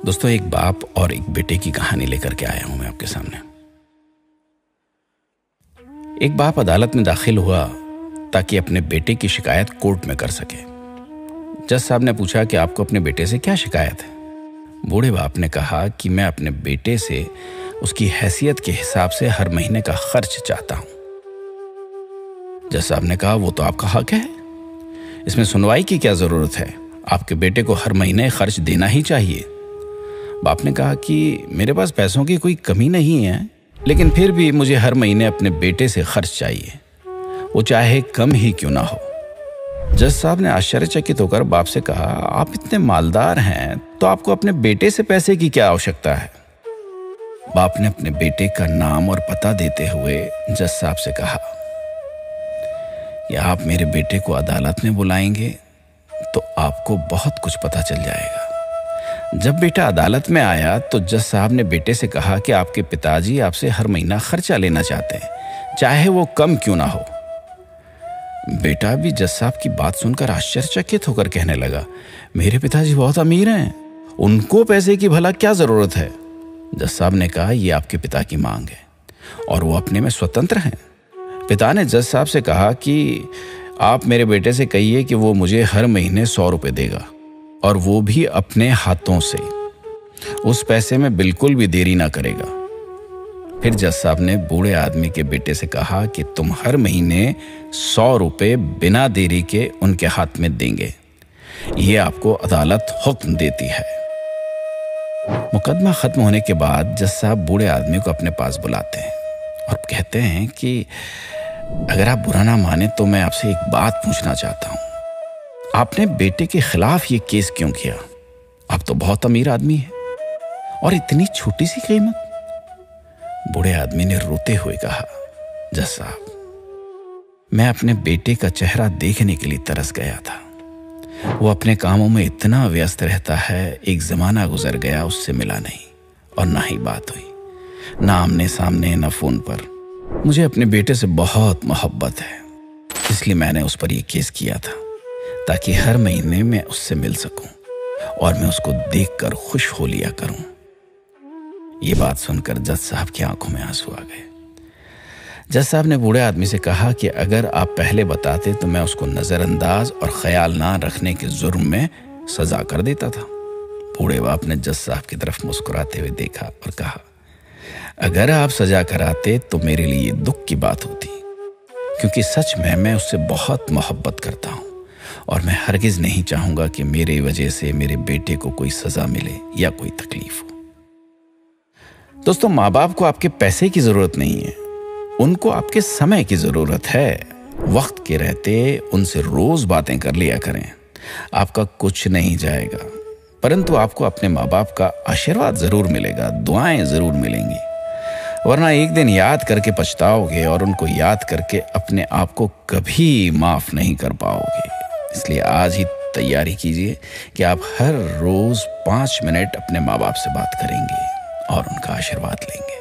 दोस्तों, एक बाप और एक बेटे की कहानी लेकर के आया हूं मैं आपके सामने। एक बाप अदालत में दाखिल हुआ ताकि अपने बेटे की शिकायत कोर्ट में कर सके। जज साहब ने पूछा कि आपको अपने बेटे से क्या शिकायत है। बूढ़े बाप ने कहा कि मैं अपने बेटे से उसकी हैसियत के हिसाब से हर महीने का खर्च चाहता हूं। जज साहब ने कहा, वो तो आपका हक है, इसमें सुनवाई की क्या जरूरत है, आपके बेटे को हर महीने खर्च देना ही चाहिए। बाप ने कहा कि मेरे पास पैसों की कोई कमी नहीं है, लेकिन फिर भी मुझे हर महीने अपने बेटे से खर्च चाहिए, वो चाहे कम ही क्यों ना हो। जज साहब ने आश्चर्यचकित होकर बाप से कहा, आप इतने मालदार हैं तो आपको अपने बेटे से पैसे की क्या आवश्यकता है। बाप ने अपने बेटे का नाम और पता देते हुए जज साहब से कहा कि आप मेरे बेटे को अदालत में बुलाएंगे तो आपको बहुत कुछ पता चल जाएगा। जब बेटा अदालत में आया तो जज साहब ने बेटे से कहा कि आपके पिताजी आपसे हर महीना खर्चा लेना चाहते हैं, चाहे वो कम क्यों ना हो। बेटा भी जज साहब की बात सुनकर आश्चर्यचकित होकर कहने लगा, मेरे पिताजी बहुत अमीर हैं, उनको पैसे की भला क्या जरूरत है। जज साहब ने कहा, ये आपके पिता की मांग है और वो अपने में स्वतंत्र हैं। पिता ने जज साहब से कहा कि आप मेरे बेटे से कहिए कि वो मुझे हर महीने 100 रुपए देगा, और वो भी अपने हाथों से, उस पैसे में बिल्कुल भी देरी ना करेगा। फिर जज साहब ने बूढ़े आदमी के बेटे से कहा कि तुम हर महीने 100 रुपए बिना देरी के उनके हाथ में देंगे, ये आपको अदालत हुक्म देती है। मुकदमा खत्म होने के बाद जज साहब बूढ़े आदमी को अपने पास बुलाते हैं और कहते हैं कि अगर आप बुरा ना माने तो मैं आपसे एक बात पूछना चाहता हूं, आपने बेटे के खिलाफ ये केस क्यों किया? आप तो बहुत अमीर आदमी हैं और इतनी छोटी सी कीमत। बूढ़े आदमी ने रोते हुए कहा, जज साहब, मैं अपने बेटे का चेहरा देखने के लिए तरस गया था। वो अपने कामों में इतना व्यस्त रहता है, एक जमाना गुजर गया उससे मिला नहीं और ना ही बात हुई, ना आमने सामने ना फोन पर। मुझे अपने बेटे से बहुत मोहब्बत है, इसलिए मैंने उस पर यह केस किया था ताकि हर महीने मैं उससे मिल सकूं और मैं उसको देखकर खुश हो लिया करूं। ये बात सुनकर जज साहब की आंखों में आंसू आ गए। जज साहब ने बूढ़े आदमी से कहा कि अगर आप पहले बताते तो मैं उसको नजरअंदाज और ख्याल ना रखने के जुर्म में सजा कर देता था। बूढ़े बाप ने जज साहब की तरफ मुस्कुराते हुए देखा और कहा, अगर आप सजा कराते तो मेरे लिए दुख की बात होती, क्योंकि सच में मैं उससे बहुत मोहब्बत करता हूं और मैं हरगिज नहीं चाहूंगा कि मेरे वजह से मेरे बेटे को कोई सजा मिले या कोई तकलीफ हो। दोस्तों, माँ बाप को आपके पैसे की जरूरत नहीं है, उनको आपके समय की जरूरत है। वक्त के रहते उनसे रोज बातें कर लिया करें, आपका कुछ नहीं जाएगा, परंतु आपको अपने माँ बाप का आशीर्वाद जरूर मिलेगा, दुआएं जरूर मिलेंगी, वरना एक दिन याद करके पछताओगे और उनको याद करके अपने आप को कभी माफ नहीं कर पाओगे। इसलिए आज ही तैयारी कीजिए कि आप हर रोज 5 मिनट अपने माँ बाप से बात करेंगे और उनका आशीर्वाद लेंगे।